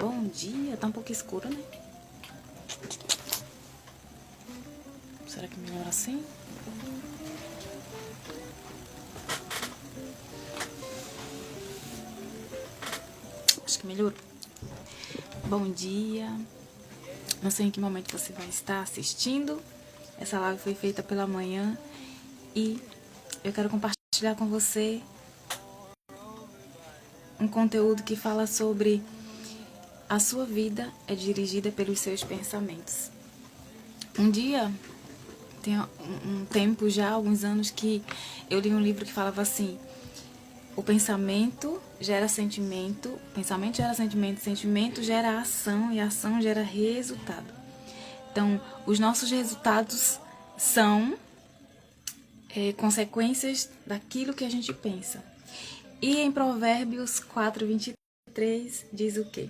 Bom dia, tá um pouco escuro, né? Será que melhor assim? Acho que melhorou. Bom dia. Não sei em que momento você vai estar assistindo. Essa live foi feita pela manhã e eu quero compartilhar com você um conteúdo que fala sobre a sua vida é dirigida pelos seus pensamentos. Um dia, tem um tempo já, alguns anos, que eu li um livro que falava assim: o pensamento gera sentimento, sentimento gera ação e a ação gera resultado. Então, os nossos resultados são consequências daquilo que a gente pensa. E em Provérbios 4:23 diz o quê?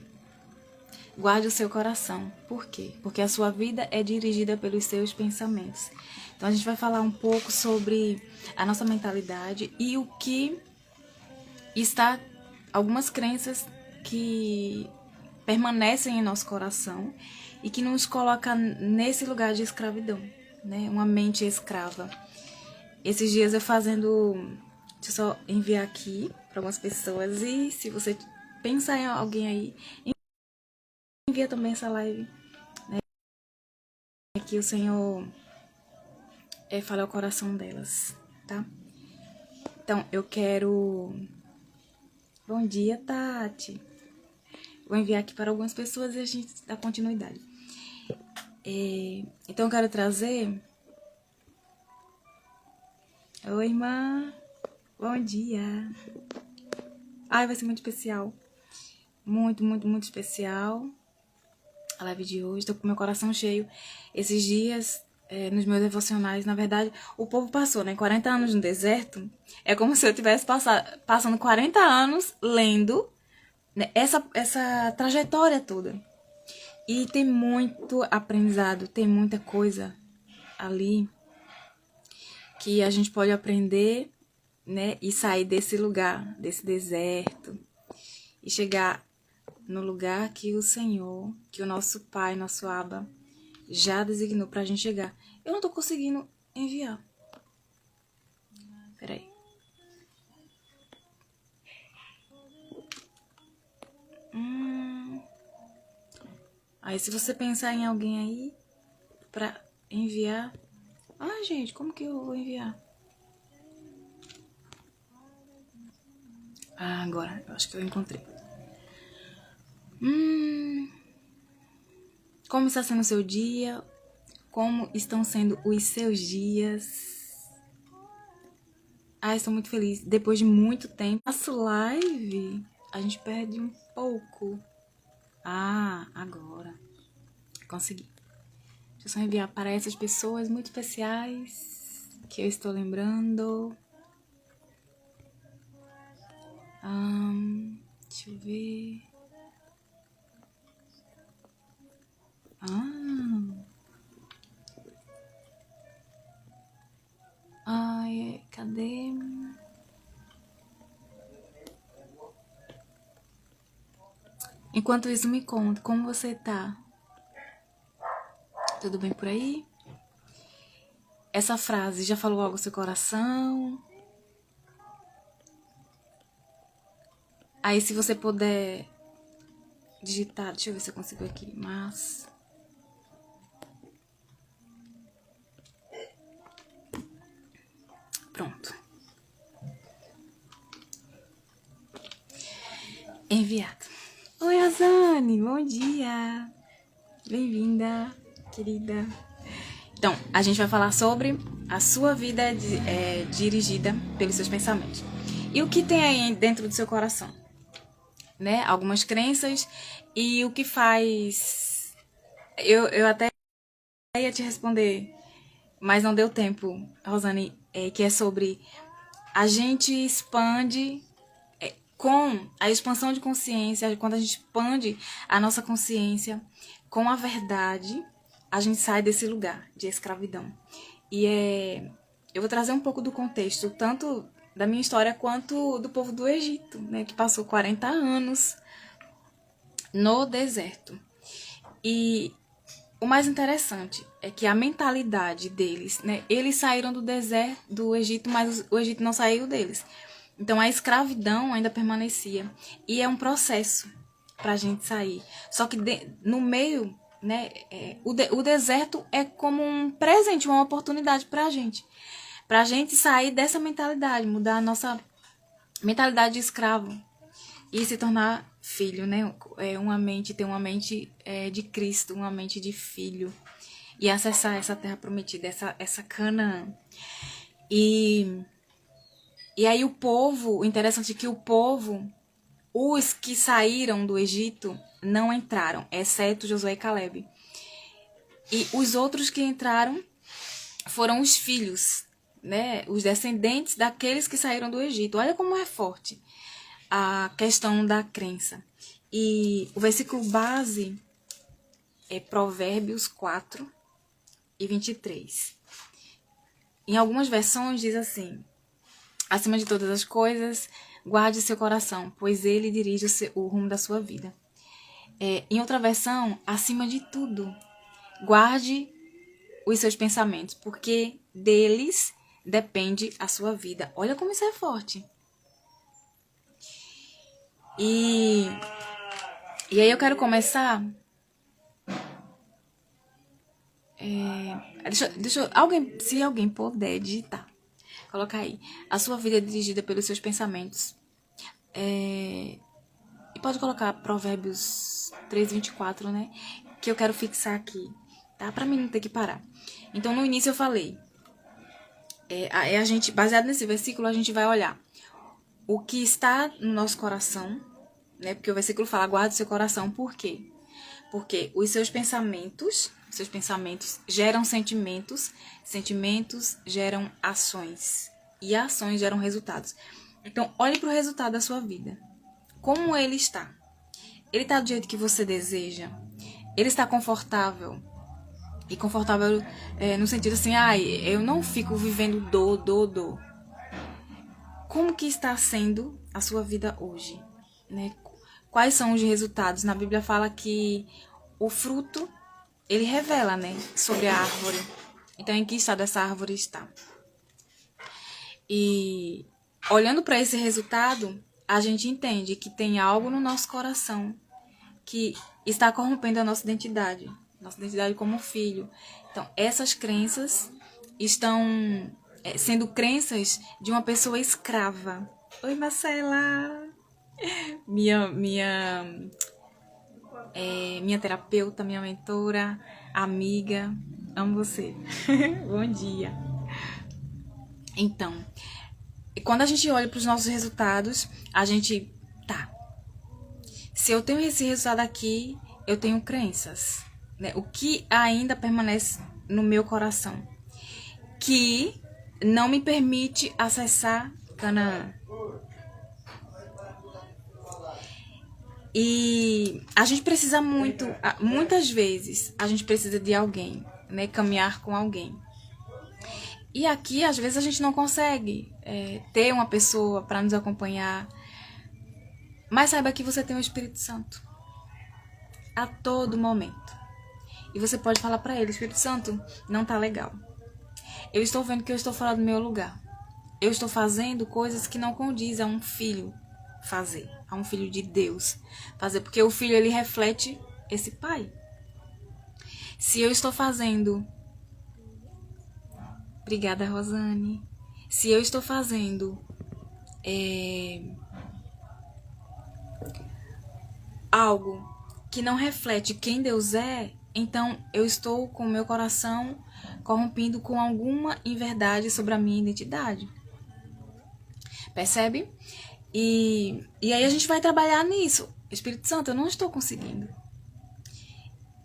Guarde o seu coração. Por quê? Porque a sua vida é dirigida pelos seus pensamentos. Então a gente vai falar um pouco sobre a nossa mentalidade e o que está, algumas crenças que permanecem em nosso coração e que nos coloca nesse lugar de escravidão, né? Uma mente escrava. Esses dias eu fazendo, deixa eu só enviar aqui para algumas pessoas, e se você pensar em alguém aí, envia também essa live, né? Que o Senhor fale ao coração delas, tá? Então, eu quero... Bom dia, Tati. Vou enviar aqui para algumas pessoas e a gente dá continuidade. Então, eu quero trazer... Oi, irmã. Bom dia. Ai, vai ser muito especial. Muito, muito, muito especial a live de hoje. Tô com meu coração cheio. Esses dias, nos meus devocionais, na verdade, o povo passou, né? 40 anos no deserto. É como se eu tivesse passando 40 anos lendo, né, essa trajetória toda. E tem muito aprendizado, tem muita coisa ali que a gente pode aprender, né? E sair desse lugar, desse deserto, e chegar no lugar que o Senhor, que o nosso Pai, nosso Abba, já designou pra gente chegar. Eu não tô conseguindo enviar. Peraí. Aí se você pensar em alguém aí pra enviar... Ah, gente, como que eu vou enviar? Ah, agora, eu acho que eu encontrei. Como está sendo o seu dia? Como estão sendo os seus dias? Ah, estou muito feliz. Depois de muito tempo, faço live, a gente perde um pouco. Ah, agora. Consegui. Deixa eu só enviar para essas pessoas muito especiais que eu estou lembrando. Deixa eu ver. Ai, cadê? Enquanto isso, me conta, como você tá? Tudo bem por aí? Essa frase já falou algo ao seu coração? Aí, se você puder digitar, deixa eu ver se eu consigo aqui, mas... Pronto. Enviado. Oi, Azane, bom dia. Bem-vinda, querida. Então, a gente vai falar sobre a sua vida dirigida pelos seus pensamentos. E o que tem aí dentro do seu coração? Né? Algumas crenças e o que faz... Eu até ia te responder, mas não deu tempo, Rosane, que é sobre a gente expande com a expansão de consciência, quando a gente expande a nossa consciência com a verdade, a gente sai desse lugar de escravidão. E eu vou trazer um pouco do contexto, tanto da minha história quanto do povo do Egito, né, que passou 40 anos no deserto. E o mais interessante é que a mentalidade deles, né? Eles saíram do deserto, do Egito, mas o Egito não saiu deles. Então a escravidão ainda permanecia. E é um processo para a gente sair. Só que no meio, né? O deserto é como um presente, uma oportunidade para a gente. Para a gente sair dessa mentalidade, mudar a nossa mentalidade de escravo e se tornar filho, né? Ter uma mente de Cristo, uma mente de filho. E acessar essa terra prometida, essa Canaã. E aí o interessante é que o povo, os que saíram do Egito, não entraram, exceto Josué e Caleb. E os outros que entraram foram os filhos, né? Os descendentes daqueles que saíram do Egito. Olha como é forte a questão da crença. E o versículo base é Provérbios 4 e 23. Em algumas versões diz assim: acima de todas as coisas, guarde seu coração, pois ele dirige o rumo da sua vida. Em outra versão, acima de tudo, guarde os seus pensamentos, porque deles depende a sua vida. Olha como isso é forte. E aí eu quero começar. Se alguém puder digitar, coloca aí. A sua vida é dirigida pelos seus pensamentos. E pode colocar Provérbios 3:24, né? Que eu quero fixar aqui, tá? Pra mim não ter que parar. Então, no início eu falei. A gente, baseado nesse versículo, a gente vai olhar o que está no nosso coração, né? Porque o versículo fala, guarde o seu coração. Por quê? Porque os seus pensamentos geram sentimentos, sentimentos geram ações, e ações geram resultados. Então, olhe para o resultado da sua vida. Como ele está? Ele está do jeito que você deseja? Ele está confortável? E confortável no sentido assim, eu não fico vivendo dor. Como que está sendo a sua vida hoje? Né? Quais são os resultados? Na Bíblia fala que o fruto, ele revela, né, sobre a árvore. Então, em que estado essa árvore está? E olhando para esse resultado, a gente entende que tem algo no nosso coração que está corrompendo a nossa identidade como filho. Então, essas crenças estão sendo crenças de uma pessoa escrava. Oi, Marcela! Minha terapeuta, minha mentora, amiga. Amo você. Bom dia. Então, quando a gente olha para os nossos resultados, a gente... Se eu tenho esse resultado aqui, eu tenho crenças, né? O que ainda permanece no meu coração, que não me permite acessar Canaã. E a gente precisa muitas vezes, a gente precisa de alguém, né? Caminhar com alguém. E aqui, às vezes, a gente não consegue ter uma pessoa para nos acompanhar. Mas saiba que você tem o Espírito Santo a todo momento. E você pode falar para ele, Espírito Santo, não tá legal. Eu estou vendo que eu estou fora do meu lugar. Eu estou fazendo coisas que não condizem a um filho fazer, a um filho de Deus fazer, porque o filho, ele reflete esse pai. Se eu estou fazendo... Obrigada, Rosane. Se eu estou fazendo algo que não reflete quem Deus é, então eu estou com o meu coração corrompido com alguma inverdade sobre a minha identidade. Percebe? E aí a gente vai trabalhar nisso. Espírito Santo, eu não estou conseguindo.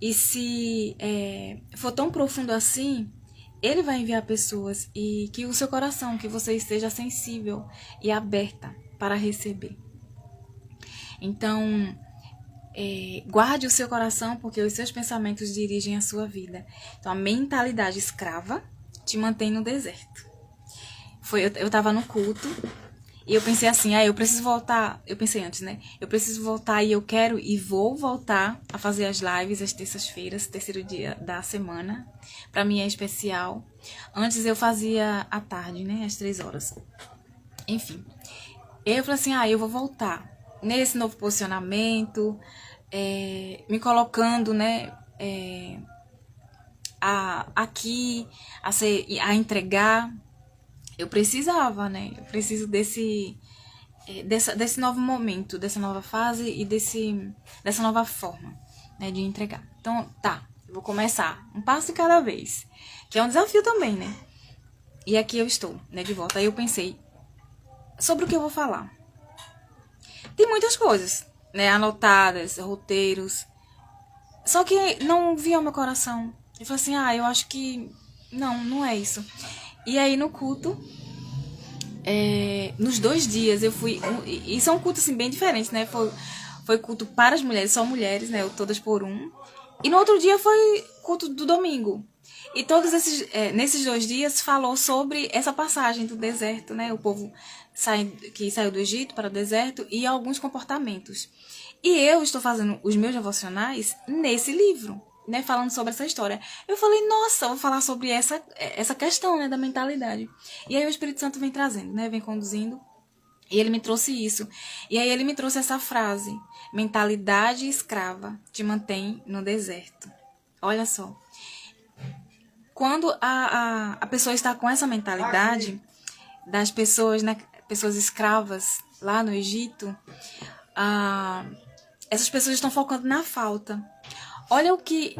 E se for tão profundo assim, ele vai enviar pessoas, e que o seu coração, que você esteja sensível e aberta para receber. Então, guarde o seu coração, porque os seus pensamentos dirigem a sua vida. Então, a mentalidade escrava te mantém no deserto. Eu estava no culto, E eu pensei assim, eu preciso voltar. Eu pensei antes, né? Eu preciso voltar e eu quero e vou voltar a fazer as lives às terças-feiras, terceiro dia da semana. Pra mim é especial. Antes eu fazia à tarde, né? Às 3 horas. Enfim. Eu falei assim, eu vou voltar nesse novo posicionamento, me colocando, né? Aqui, a entregar. Eu precisava, né? Eu preciso desse novo momento, dessa nova fase e dessa nova forma, né, de entregar. Então, eu vou começar um passo de cada vez, que é um desafio também, né? E aqui eu estou, né, de volta. Aí eu pensei sobre o que eu vou falar. Tem muitas coisas, né, anotadas, roteiros, só que não vinha ao meu coração. Eu falei assim, eu acho que não é isso. E aí no culto, nos 2 dias eu fui, e são cultos assim bem diferentes, né? Foi culto para as mulheres, só mulheres, né? Todas por um. E no outro dia foi culto do domingo. E todos nesses 2 dias falou sobre essa passagem do deserto, né? O povo que saiu do Egito para o deserto e alguns comportamentos. E eu estou fazendo os meus devocionais nesse livro, né? Falando sobre essa história. Eu falei, nossa, vou falar sobre essa questão, né? Da mentalidade. E aí o Espírito Santo vem trazendo, né? Vem conduzindo. E ele me trouxe isso. E aí ele me trouxe essa frase: mentalidade escrava te mantém no deserto. Olha só. Quando a pessoa está com essa mentalidade das pessoas, né, pessoas escravas lá no Egito, essas pessoas estão focando na falta. Olha o que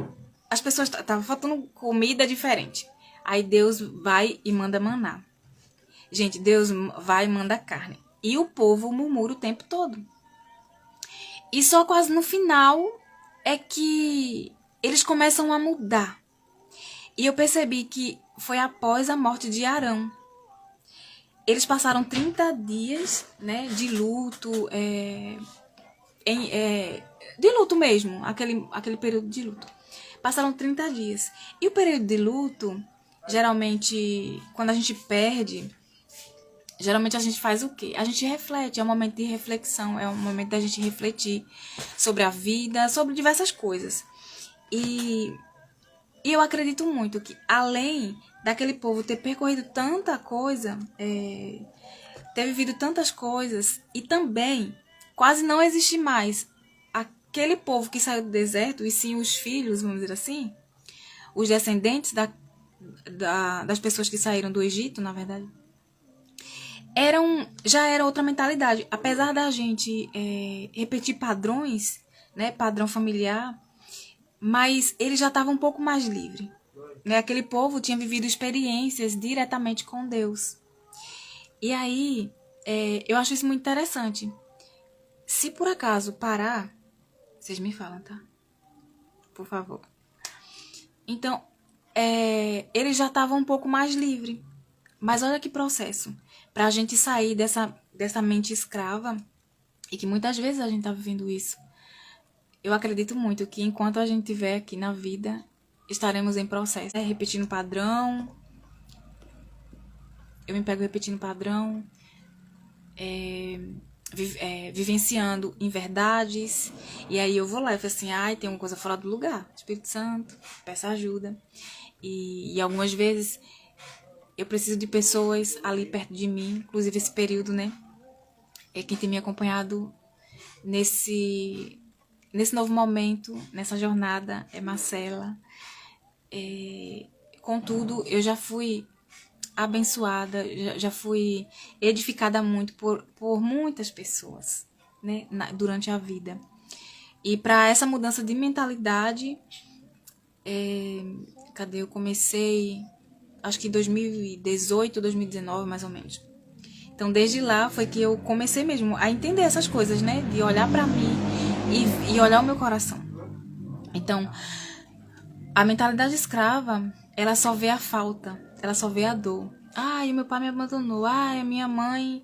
as pessoas estavam faltando comida diferente. Aí Deus vai e manda maná. Gente, Deus vai e manda carne. E o povo murmura o tempo todo. E só quase no final é que eles começam a mudar. E eu percebi que foi após a morte de Arão. Eles passaram 30 dias, né, de luto, de luto mesmo, aquele período de luto. Passaram 30 dias. E o período de luto, geralmente, quando a gente perde, geralmente a gente faz o quê? A gente reflete, é um momento de reflexão, é um momento da gente refletir sobre a vida, sobre diversas coisas. E eu acredito muito que, além daquele povo ter percorrido tanta coisa, ter vivido tantas coisas, e também quase não existe mais aquele povo que saiu do deserto, e sim os filhos, vamos dizer assim, os descendentes das pessoas que saíram do Egito, na verdade, já era outra mentalidade. Apesar da gente repetir padrões, né, padrão familiar, mas ele já estava um pouco mais livre. Né? Aquele povo tinha vivido experiências diretamente com Deus. E aí, eu acho isso muito interessante. Se por acaso parar, vocês me falam, tá? Por favor. Então, ele já estava um pouco mais livre. Mas olha que processo. Para a gente sair dessa mente escrava, e que muitas vezes a gente está vivendo isso. Eu acredito muito que enquanto a gente estiver aqui na vida, estaremos em processo. Repetindo padrão. Eu me pego repetindo padrão. Vivenciando em verdades. E aí eu vou lá e falo assim, tem uma coisa fora do lugar. Espírito Santo, peço ajuda. E algumas vezes eu preciso de pessoas ali perto de mim. Inclusive esse período, né? Quem tem me acompanhado nesse novo momento, nessa jornada, é Marcela. Contudo, eu já fui abençoada, já fui edificada muito por muitas pessoas, né, durante a vida. E para essa mudança de mentalidade, eu comecei, acho que em 2018, 2019, mais ou menos. Então, desde lá foi que eu comecei mesmo a entender essas coisas, né, de olhar para mim e olhar o meu coração. Então, a mentalidade escrava, ela só vê a falta, ela só vê a dor. O meu pai me abandonou. A minha mãe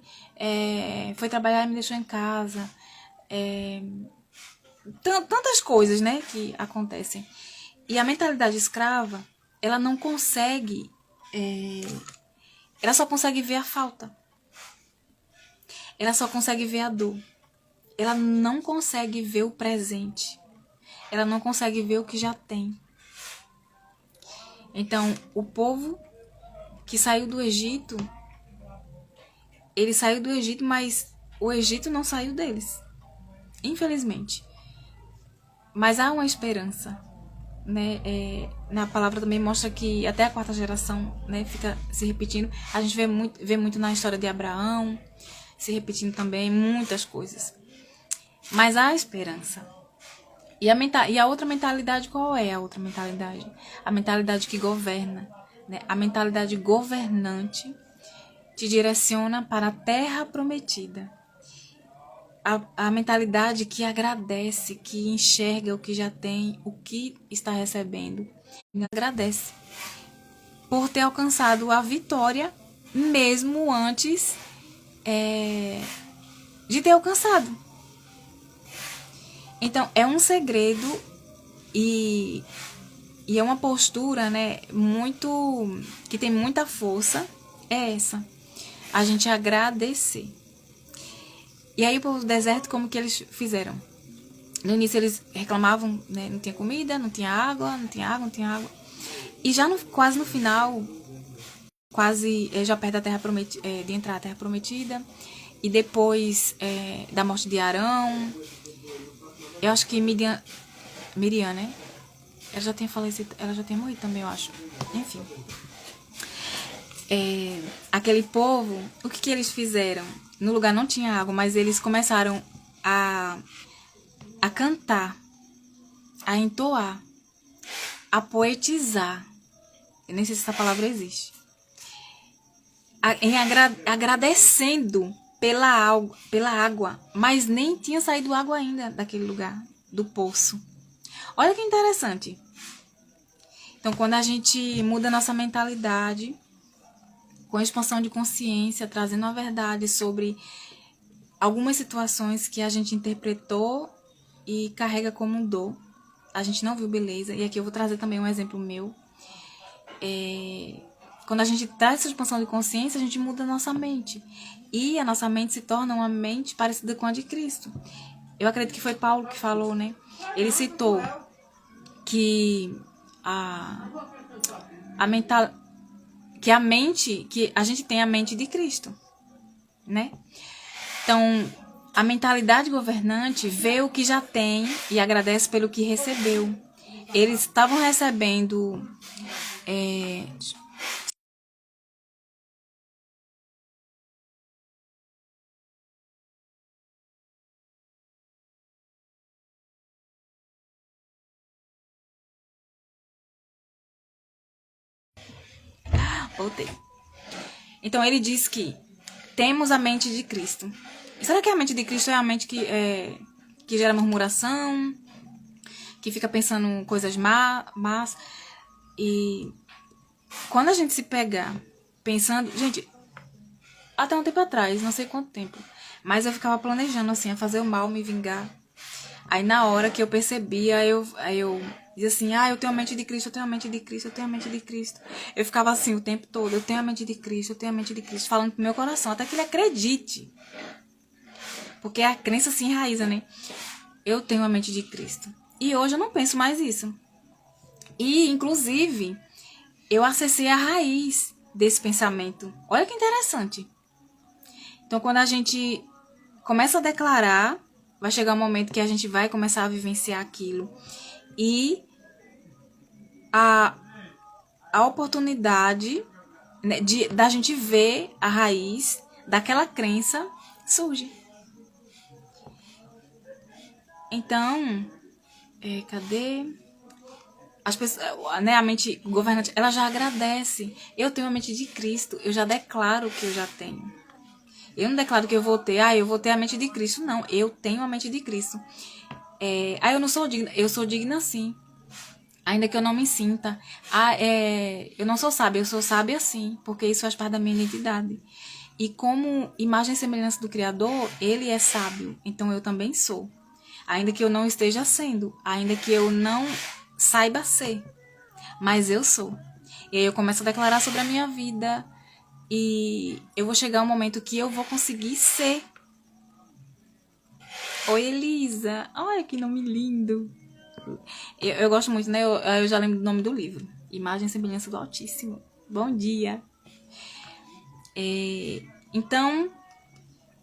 foi trabalhar e me deixou em casa. Tantas coisas, né, que acontecem. E a mentalidade escrava, ela não consegue... ela só consegue ver a falta. ela só consegue ver a dor. Ela não consegue ver o presente. Ela não consegue ver o que já tem. Então, o povo que saiu do Egito, ele saiu do Egito, mas o Egito não saiu deles. Infelizmente. Mas há uma esperança, né? Na palavra também mostra que até a quarta geração, né, fica se repetindo. A gente vê muito na história de Abraão, se repetindo também muitas coisas. Mas há esperança. E a outra mentalidade, qual é a outra mentalidade? A mentalidade que governa, né? A mentalidade governante te direciona para a terra prometida. A mentalidade que agradece, que enxerga o que já tem, o que está recebendo. E agradece por ter alcançado a vitória mesmo antes de ter alcançado. Então, é um segredo e é uma postura, né, que tem muita força, é essa. A gente agradecer. E aí, o povo do deserto, como que eles fizeram? No início, eles reclamavam, né? Não tinha comida, não tinha água. E já quase no final, já perto da terra prometida, de entrar na terra prometida, e depois da morte de Arão, eu acho que Miriam, né? Ela já tinha falecido, ela já tinha morrido também, eu acho. Enfim. Aquele povo, o que eles fizeram? No lugar não tinha água, mas eles começaram a cantar, a entoar, a poetizar. Eu nem sei se essa palavra existe. Agradecendo pela água, mas nem tinha saído água ainda daquele lugar, do poço. Olha que interessante. Então, quando a gente muda nossa mentalidade, com a expansão de consciência, trazendo a verdade sobre algumas situações que a gente interpretou e carrega como dor, a gente não viu beleza. E aqui eu vou trazer também um exemplo meu. Quando a gente traz essa expansão de consciência, a gente muda a nossa mente. E a nossa mente se torna uma mente parecida com a de Cristo. Eu acredito que foi Paulo que falou, né? Ele citou que que a gente tem a mente de Cristo, né? Então, a mentalidade governante vê o que já tem e agradece pelo que recebeu. Eles estavam recebendo voltei. Então, ele diz que temos a mente de Cristo. E será que a mente de Cristo é a mente que gera murmuração, que fica pensando coisas más? E quando a gente se pegar pensando... Gente, até um tempo atrás, não sei quanto tempo, mas eu ficava planejando, assim, a fazer o mal, me vingar. Aí, na hora que eu percebia, eu dizia assim, eu tenho a mente de Cristo, eu tenho a mente de Cristo, eu tenho a mente de Cristo. Eu ficava assim o tempo todo, eu tenho a mente de Cristo, eu tenho a mente de Cristo, falando pro meu coração, até que ele acredite. Porque a crença se enraiza, né? Eu tenho a mente de Cristo. E hoje eu não penso mais isso. E, inclusive, eu acessei a raiz desse pensamento. Olha que interessante. Então, quando a gente começa a declarar, vai chegar um momento que a gente vai começar a vivenciar aquilo. E a oportunidade, né, da gente ver a raiz daquela crença surge. Então, cadê? As pessoas, né, a mente governante, ela já agradece. Eu tenho a mente de Cristo, eu já declaro que eu já tenho. Eu não declaro que eu vou ter a mente de Cristo. Não, eu tenho a mente de Cristo. Eu não sou digna. Eu sou digna sim. Ainda que eu não me sinta. Eu não sou sábia, eu sou sábia sim. Porque isso faz parte da minha identidade. E como imagem e semelhança do Criador, ele é sábio. Então eu também sou. Ainda que eu não esteja sendo. Ainda que eu não saiba ser. Mas eu sou. E aí eu começo a declarar sobre a minha vida. E eu vou chegar um momento que eu vou conseguir ser Oi, Elisa. Olha que nome lindo. Eu gosto muito, né? Eu já lembro do nome do livro. Imagem e Semelhança do Altíssimo. Bom dia. Então,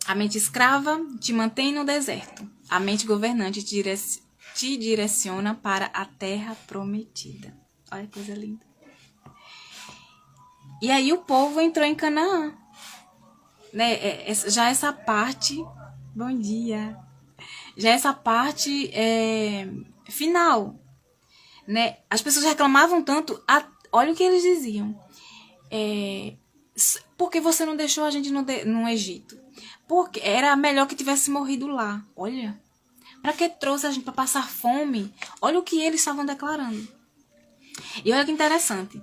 a mente escrava te mantém no deserto. A mente governante te direciona para a terra prometida. Olha que coisa linda. E aí o povo entrou em Canaã. Né? Já essa parte... Bom dia. Já essa parte final. Né? As pessoas reclamavam tanto. Olha o que eles diziam. Por que você não deixou a gente no Egito? Porque era melhor que tivesse morrido lá. Olha. Para que trouxe a gente para passar fome? Olha o que eles estavam declarando. E olha que interessante.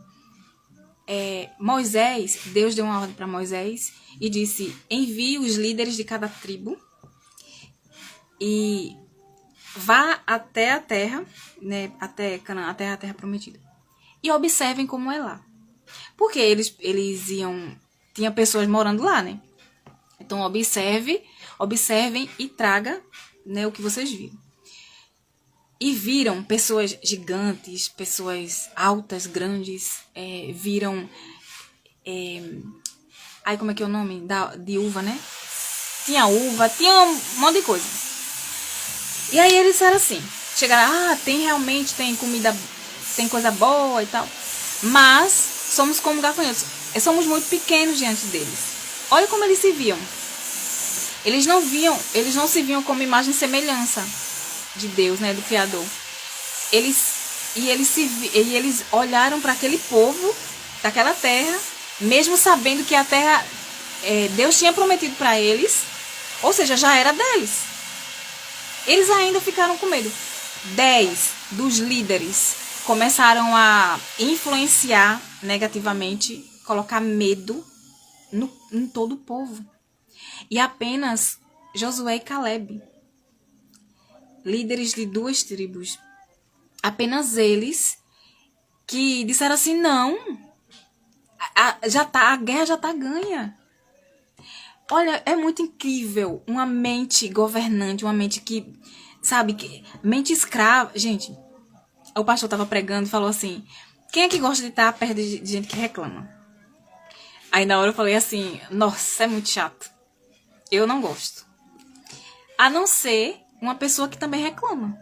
Moisés, Deus deu uma ordem para Moisés e disse: envie os líderes de cada tribo e vá até a terra, né, até Canaã, até a terra prometida. E observem como é lá. Porque eles iam... Tinha pessoas morando lá, né? Então observem e traga, né, o que vocês viram. E viram pessoas gigantes, pessoas altas, grandes, viram... Aí como é que é o nome? De uva, né? Tinha uva, tinha um monte de coisa. E aí eles disseram assim, chegaram, tem comida, tem coisa boa e tal. Mas somos como gafanhotos, somos muito pequenos diante deles. Olha como eles se viam. Eles não se viam como imagem e semelhança de Deus, né, do Criador. Eles olharam para aquele povo daquela terra, mesmo sabendo que a terra Deus tinha prometido para eles, ou seja, já era deles. Eles ainda ficaram com medo. 10 dos líderes começaram a influenciar negativamente, colocar medo em todo o povo. E apenas Josué e Caleb, líderes de 2 tribos, apenas eles que disseram assim, não, a guerra já tá ganha. Olha, é muito incrível uma mente governante, uma mente que, sabe, mente escrava. Gente, o pastor tava pregando e falou assim, quem é que gosta de estar perto de gente que reclama? Aí na hora eu falei assim, nossa, é muito chato. Eu não gosto. A não ser uma pessoa que também reclama.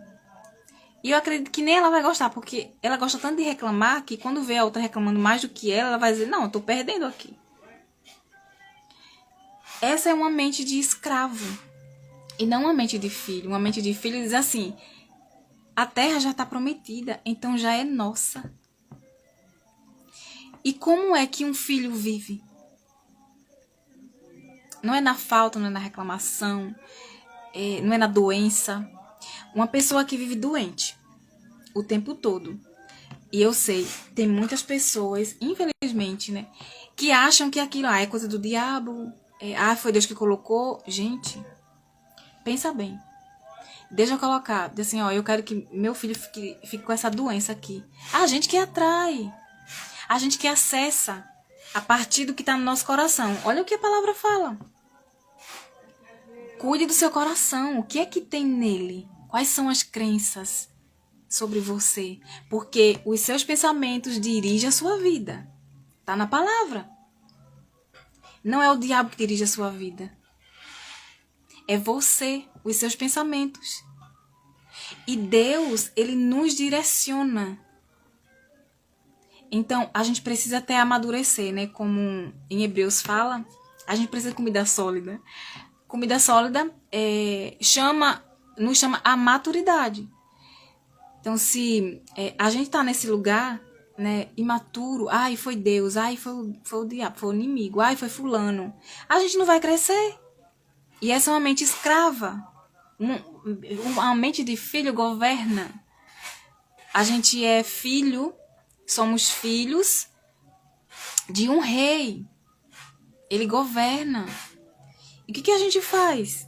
E eu acredito que nem ela vai gostar, porque ela gosta tanto de reclamar que quando vê a outra reclamando mais do que ela vai dizer, não, eu tô perdendo aqui. Essa é uma mente de escravo. E não uma mente de filho. Uma mente de filho diz assim, a terra já está prometida, então já é nossa. E como é que um filho vive? Não é na falta, não é na reclamação, não é na doença. Uma pessoa que vive doente o tempo todo. E eu sei, tem muitas pessoas, infelizmente, né, que acham que aquilo é coisa do diabo, foi Deus que colocou. Gente, pensa bem. Deixa eu colocar, diz assim, eu quero que meu filho fique com essa doença aqui. A gente que atrai, a gente que acessa a partir do que está no nosso coração. Olha o que a palavra fala. Cuide do seu coração, o que é que tem nele? Quais são as crenças sobre você? Porque os seus pensamentos dirigem a sua vida. Está na palavra. Não é o diabo que dirige a sua vida. É você, os seus pensamentos. E Deus, ele nos direciona. Então, a gente precisa até amadurecer, né? Como em Hebreus fala, a gente precisa de comida sólida. Comida sólida nos chama a maturidade. Então, se a gente tá nesse lugar, né, imaturo, foi Deus, foi o diabo, foi o inimigo, foi fulano, a gente não vai crescer. E essa é uma mente escrava. Uma mente de filho governa. A gente é filho, somos filhos de um rei. Ele governa. E o que a gente faz?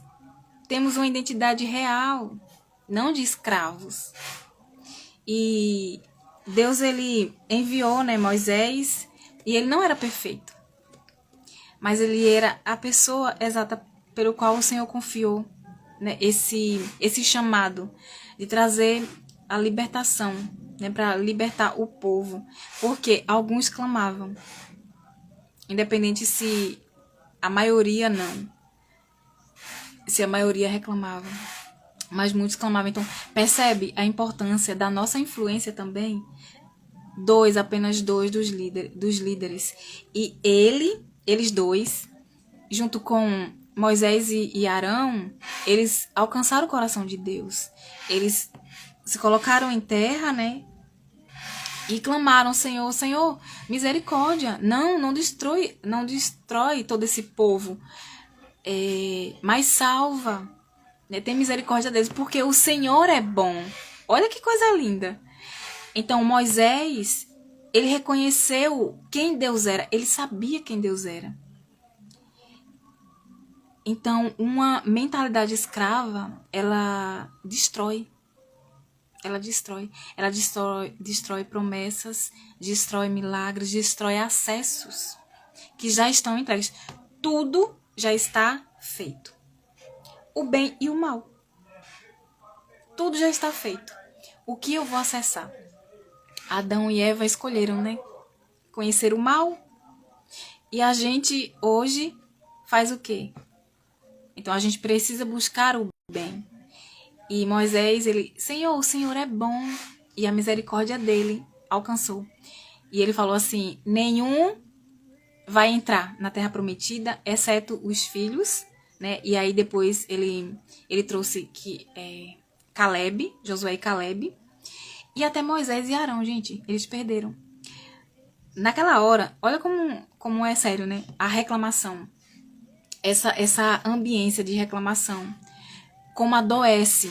Temos uma identidade real, não de escravos. E Deus, ele enviou, né, Moisés, e ele não era perfeito. Mas ele era a pessoa exata pelo qual o Senhor confiou. né, esse chamado de trazer a libertação, né, para libertar o povo, porque alguns clamavam, independente se a maioria não, se a maioria reclamava, mas muitos clamavam. Então, percebe a importância da nossa influência também? Apenas dois dos líderes. E eles dois, junto com Moisés e Arão, eles alcançaram o coração de Deus. Eles se colocaram em terra, né? E clamaram: Senhor, Senhor, misericórdia. Não destrói todo esse povo. Mas salva. Né? Tem misericórdia deles, porque o Senhor é bom. Olha que coisa linda. Então, Moisés, ele reconheceu quem Deus era. Ele sabia quem Deus era. Então, uma mentalidade escrava, ela destrói. Ela destrói promessas, destrói milagres, destrói acessos que já estão entregues. Tudo já está feito. O bem e o mal. Tudo já está feito. O que eu vou acessar? Adão e Eva escolheram, né? Conhecer o mal. E a gente hoje faz o quê? Então a gente precisa buscar o bem. E Moisés, Senhor, o Senhor é bom. E a misericórdia dele alcançou. E ele falou assim: nenhum vai entrar na terra prometida, exceto os filhos, né? E aí depois ele trouxe Caleb, Josué e Caleb. E até Moisés e Arão, gente, eles perderam. Naquela hora, olha como é sério, né? A reclamação. Essa ambiência de reclamação. Como adoece.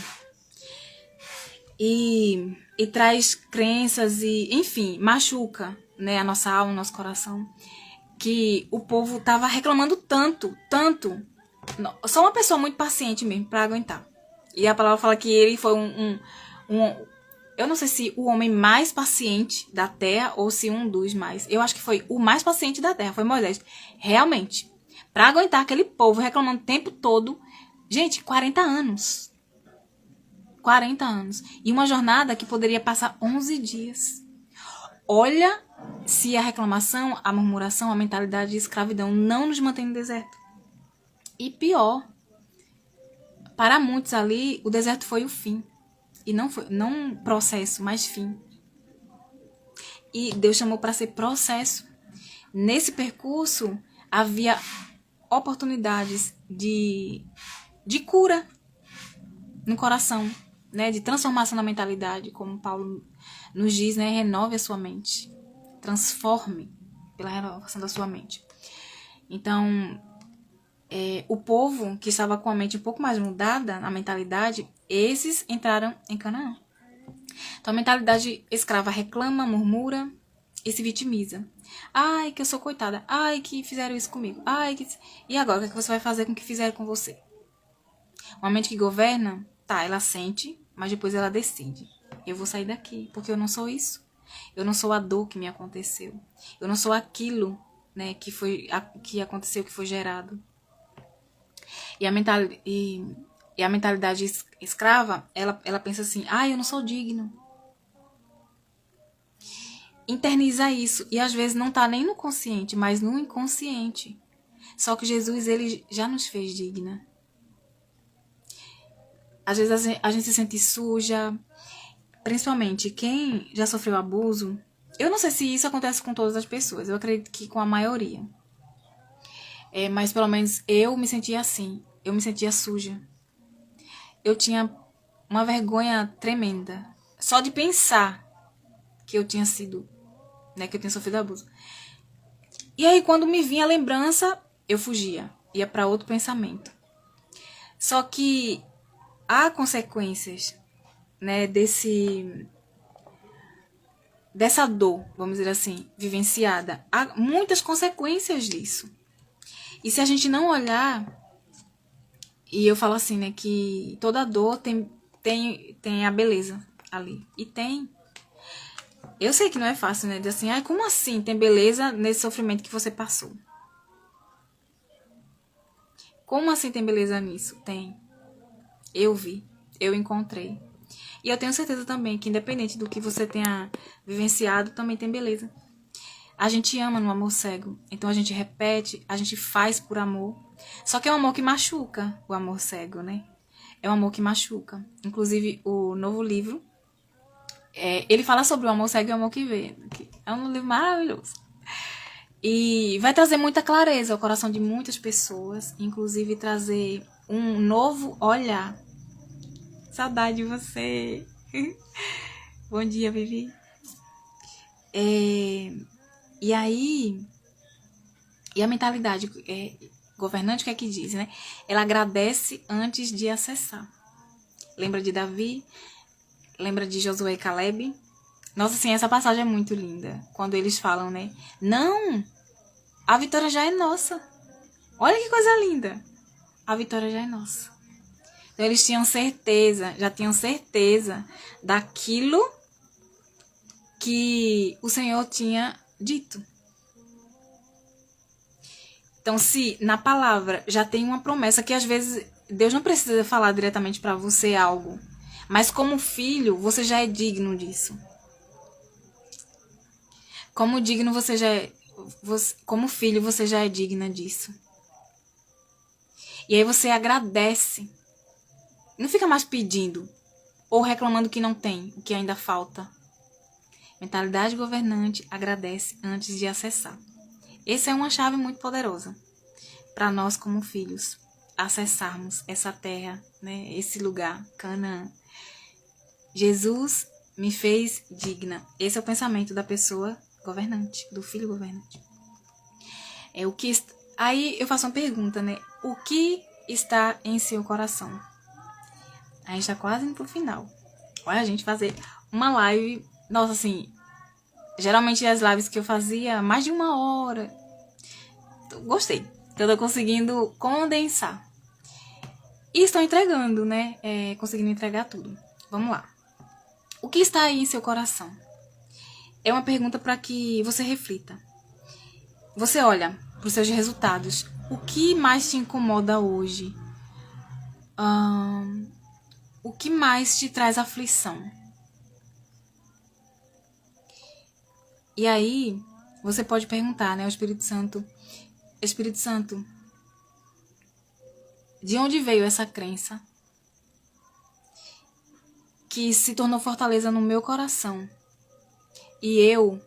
E traz crenças e, enfim, machuca, né, a nossa alma, o nosso coração. Que o povo tava reclamando tanto. Só uma pessoa muito paciente mesmo para aguentar. E a palavra fala que ele foi eu não sei se o homem mais paciente da terra ou se um dos mais. Eu acho que foi o mais paciente da terra, foi Moisés. Realmente. Para aguentar aquele povo reclamando o tempo todo. Gente, 40 anos. 40 anos. E uma jornada que poderia passar 11 dias. Olha se a reclamação, a murmuração, a mentalidade de escravidão não nos mantém no deserto. E pior, para muitos ali, o deserto foi o fim. E não processo, mas fim. E Deus chamou para ser processo. Nesse percurso, havia oportunidades de cura no coração, né? De transformação na mentalidade, como Paulo nos diz, né? Renove a sua mente. Transforme pela renovação da sua mente. Então, o povo que estava com a mente um pouco mais mudada, a mentalidade, esses entraram em Canaã. Então, a mentalidade escrava reclama, murmura e se vitimiza. Ai, que eu sou coitada. Ai, que fizeram isso comigo. Ai, que... E agora, o que, é que você vai fazer com o que fizeram com você? Uma mente que governa, ela sente, mas depois ela decide. Eu vou sair daqui, porque eu não sou isso. Eu não sou a dor que me aconteceu. Eu não sou aquilo, né, que aconteceu, que foi gerado. E a mentalidade escrava, ela pensa assim: eu não sou digno. Internaliza isso. E às vezes não está nem no consciente, mas no inconsciente. Só que Jesus, ele já nos fez digna. Às vezes a gente se sente suja. Principalmente quem já sofreu abuso. Eu não sei se isso acontece com todas as pessoas. Eu acredito que com a maioria. Mas pelo menos eu me sentia assim. Eu me sentia suja. Eu tinha uma vergonha tremenda. Só de pensar que eu tinha sido, né, que eu tinha sofrido abuso. E aí quando me vinha a lembrança, eu fugia. Ia para outro pensamento. Só que há consequências, né, dessa dor, vamos dizer assim, vivenciada. Há muitas consequências disso. E se a gente não olhar, e eu falo assim, né, que toda dor tem a beleza ali. E tem. Eu sei que não é fácil, né, dizer assim, como assim tem beleza nesse sofrimento que você passou? Como assim tem beleza nisso? Tem. eu vi, eu encontrei. E eu tenho certeza também que, independente do que você tenha vivenciado, também tem beleza. A gente ama no amor cego. Então a gente repete, a gente faz por amor. Só que é um amor que machuca, o amor cego, né? É um amor que machuca. Inclusive, o novo livro, ele fala sobre o amor cego e o amor que vê. Que é um livro maravilhoso. E vai trazer muita clareza ao coração de muitas pessoas. Inclusive, trazer um novo olhar. Saudade de você. Bom dia, Vivi. E aí, e a mentalidade governante, o que é que diz, né? Ela agradece antes de acessar. Lembra de Davi? Lembra de Josué e Caleb? Nossa, assim, essa passagem é muito linda. Quando eles falam, né? Não! A vitória já é nossa. Olha que coisa linda. A vitória já é nossa. Então, eles tinham certeza, já tinham certeza daquilo que o Senhor tinha dito. Então, se na palavra já tem uma promessa, que às vezes Deus não precisa falar diretamente para você algo, mas como filho, você já é digno disso. Como digno você já é, como filho, você já é digna disso. E aí você agradece. Não fica mais pedindo ou reclamando que não tem, o que ainda falta. Mentalidade governante agradece antes de acessar. Essa é uma chave muito poderosa para nós como filhos acessarmos essa terra, né? Esse lugar, Canaã. Jesus me fez digna. Esse é o pensamento da pessoa governante, do filho governante. Aí eu faço uma pergunta, né? O que está em seu coração? A gente está quase indo pro final. Olha, a gente fazer uma live. Nossa, assim, geralmente as lives que eu fazia, mais de 1 hora. Gostei. Eu tô conseguindo condensar. E estou entregando, né? Conseguindo entregar tudo. Vamos lá. O que está aí em seu coração? É uma pergunta para que você reflita. Você olha para os seus resultados. O que mais te incomoda hoje? O que mais te traz aflição? E aí, você pode perguntar, né, ao Espírito Santo, de onde veio essa crença que se tornou fortaleza no meu coração? E eu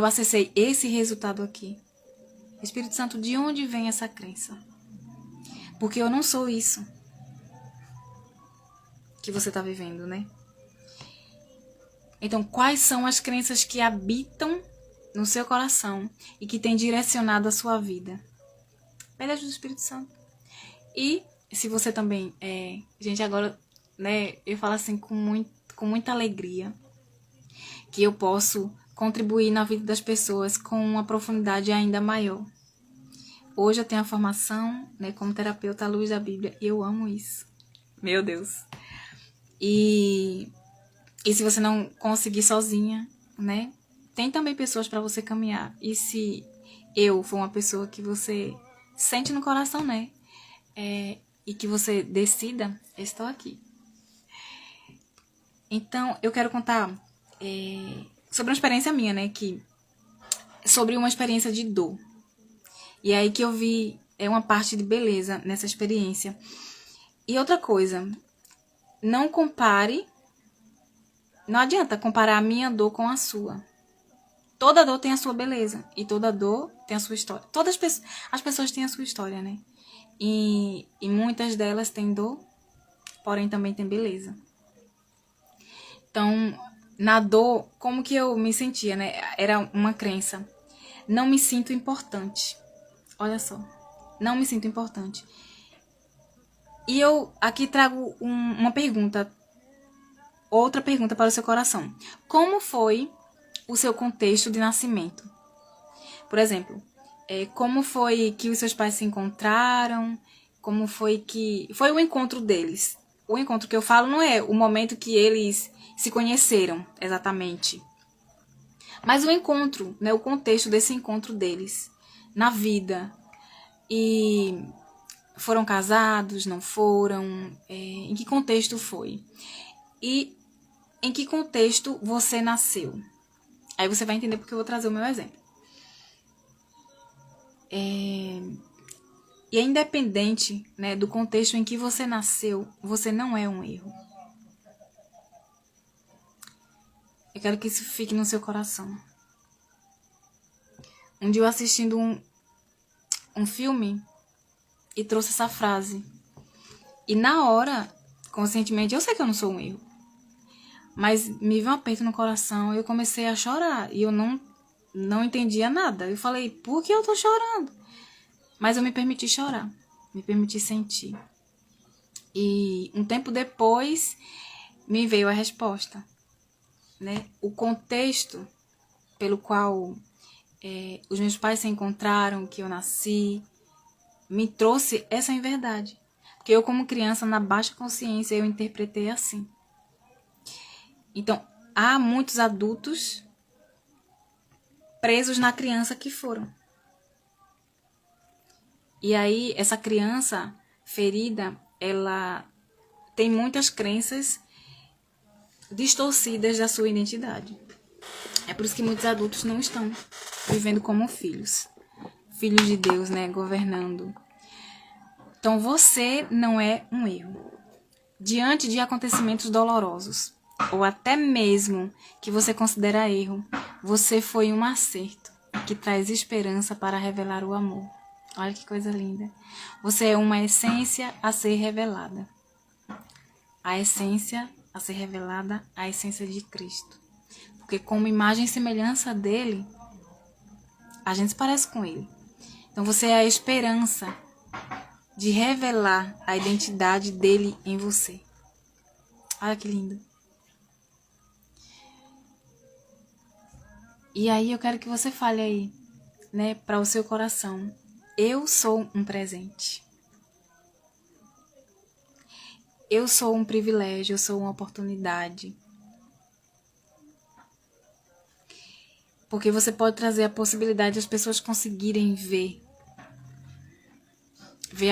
acessei esse resultado aqui. Espírito Santo, de onde vem essa crença? Porque eu não sou isso que você está vivendo, né? Então, quais são as crenças que habitam no seu coração e que têm direcionado a sua vida? Pede ajuda do Espírito Santo. E se você também gente, agora, né, eu falo assim com muita alegria que eu posso contribuir na vida das pessoas com uma profundidade ainda maior. Hoje eu tenho a formação, né, como terapeuta à luz da Bíblia e eu amo isso. Meu Deus. E se você não conseguir sozinha, né, tem também pessoas para você caminhar. E se eu for uma pessoa que você sente no coração, né, e que você decida, eu estou aqui. Então, eu quero contar sobre uma experiência minha, né, sobre uma experiência de dor. E aí que eu vi uma parte de beleza nessa experiência. E outra coisa, não compare, não adianta comparar a minha dor com a sua. Toda dor tem a sua beleza e toda dor tem a sua história. Todas as pessoas têm a sua história, né? E muitas delas têm dor, porém também tem beleza. Então, na dor, como que eu me sentia, né? Era uma crença. Não me sinto importante. Olha só. Não me sinto importante. E eu aqui trago uma pergunta. Outra pergunta para o seu coração. Como foi o seu contexto de nascimento? Por exemplo, como foi que os seus pais se encontraram? Como foi que... Foi o encontro deles. O encontro que eu falo não é o momento que eles se conheceram, exatamente. Mas o encontro, né? O contexto desse encontro deles na vida. E Foram casados, não foram? Em que contexto foi? E em que contexto você nasceu? Aí você vai entender porque eu vou trazer o meu exemplo. E é independente, né, do contexto em que você nasceu, você não é um erro. Eu quero que isso fique no seu coração. Um dia eu assistindo um filme e trouxe essa frase. E na hora, conscientemente, eu sei que eu não sou um erro. Mas me veio um aperto no coração e eu comecei a chorar. E eu não entendia nada. Eu falei, por que eu tô chorando? Mas eu me permiti chorar. Me permiti sentir. E um tempo depois, me veio a resposta. Né? O contexto pelo qual os meus pais se encontraram, que eu nasci, me trouxe essa verdade. Porque eu, como criança, na baixa consciência, eu interpretei assim. Então, há muitos adultos presos na criança que foram. E aí, essa criança ferida, ela tem muitas crenças distorcidas da sua identidade. É por isso que muitos adultos não estão vivendo como filhos. Filhos de Deus, né? Governando. Então, você não é um erro. Diante de acontecimentos dolorosos, ou até mesmo que você considera erro, você foi um acerto que traz esperança para revelar o amor. Olha que coisa linda. Você é uma essência a ser revelada. A essência a ser revelada, a essência de Cristo. Porque como imagem e semelhança dele, a gente se parece com ele. Então você é a esperança de revelar a identidade dele em você. Olha que lindo. E aí eu quero que você fale aí, né, para o seu coração. Eu sou um presente. Eu sou um privilégio, eu sou uma oportunidade. Porque você pode trazer a possibilidade das pessoas conseguirem ver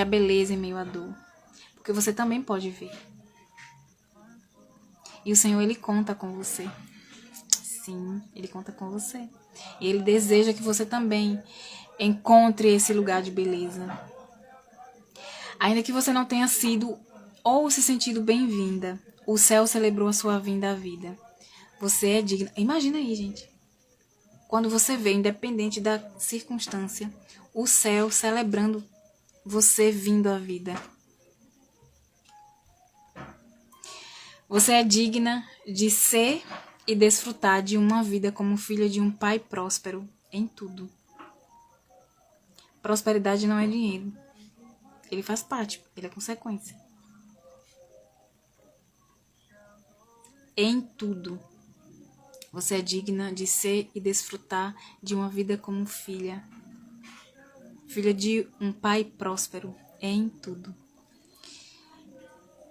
a beleza em meio à dor. Porque você também pode ver. E o Senhor, Ele conta com você. Sim, Ele conta com você. E Ele deseja que você também encontre esse lugar de beleza. Ainda que você não tenha sido ou se sentido bem-vinda, o céu celebrou a sua vinda à vida. Você é digna. Imagina aí, gente. Quando você vê, independente da circunstância, o céu celebrando você vindo à vida. Você é digna de ser e desfrutar de uma vida como filha de um pai próspero em tudo. Prosperidade não é dinheiro. Ele faz parte, ele é consequência. Em tudo. Você é digna de ser e desfrutar de uma vida como filha. Filha de um pai próspero em tudo.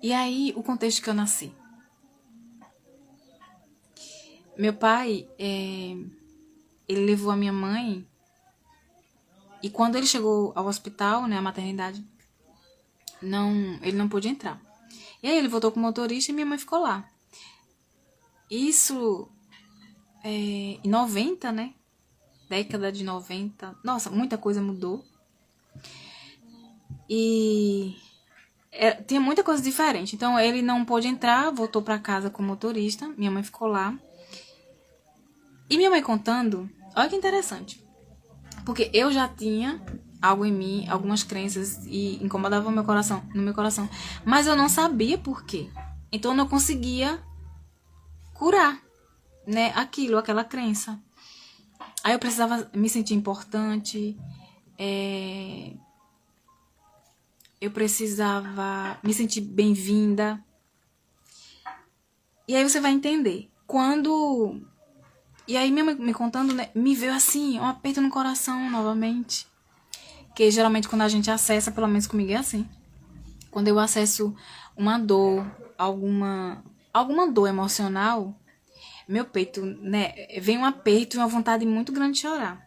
E aí, o contexto que eu nasci. Meu pai, ele levou a minha mãe. E quando ele chegou ao hospital, né, a maternidade, ele não pôde entrar. E aí ele voltou com o motorista e minha mãe ficou lá. Isso em 90, né? Década de 90. Nossa, muita coisa mudou. E tinha muita coisa diferente. Então ele não pôde entrar, voltou para casa com o motorista. Minha mãe ficou lá. E minha mãe contando, olha que interessante. Porque eu já tinha algo em mim, algumas crenças, e incomodava no meu coração. Mas eu não sabia por quê. Então eu não conseguia curar, né, aquela crença. Aí eu precisava me sentir importante, eu precisava me sentir bem-vinda. E aí você vai entender. E aí minha mãe me contando, né, me veio assim, um aperto no coração novamente. Que geralmente quando a gente acessa, pelo menos comigo é assim. Quando eu acesso uma dor, alguma dor emocional, meu peito, né, vem um aperto e uma vontade muito grande de chorar.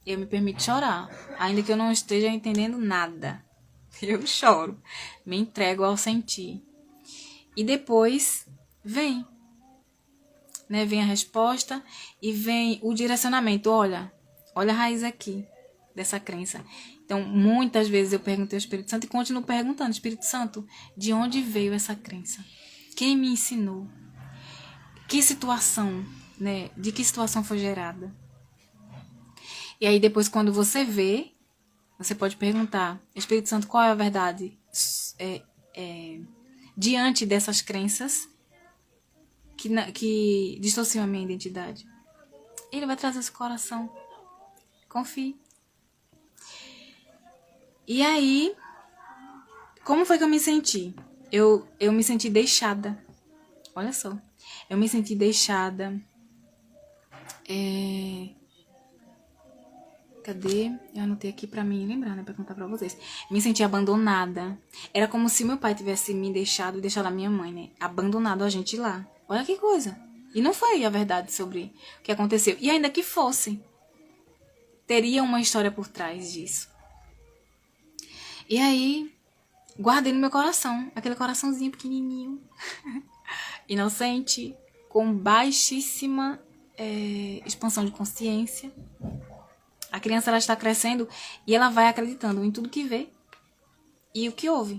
Eu me permito chorar, ainda que eu não esteja entendendo nada. Eu choro, me entrego ao sentir. E depois vem, né? Vem a resposta e vem o direcionamento. Olha a raiz aqui dessa crença. Então, muitas vezes eu perguntei ao Espírito Santo e continuo perguntando: Espírito Santo, de onde veio essa crença? Quem me ensinou? Que situação, né? De que situação foi gerada? E aí depois, quando você vê, você pode perguntar: Espírito Santo, qual é a verdade diante dessas crenças que distorciam a minha identidade? Ele vai trazer esse coração. Confie. E aí, como foi que eu me senti? Eu me senti deixada. Olha só. Eu me senti deixada. Cadê? Eu anotei aqui pra mim lembrar, né? Pra contar pra vocês. Me senti abandonada. Era como se meu pai tivesse me deixado e deixado a minha mãe, né? Abandonado a gente lá. Olha que coisa. E não foi a verdade sobre o que aconteceu. E ainda que fosse, teria uma história por trás disso. E aí, guardei no meu coração. Aquele coraçãozinho pequenininho. Inocente. Com baixíssima expansão de consciência. A criança, ela está crescendo e ela vai acreditando em tudo que vê e o que ouve,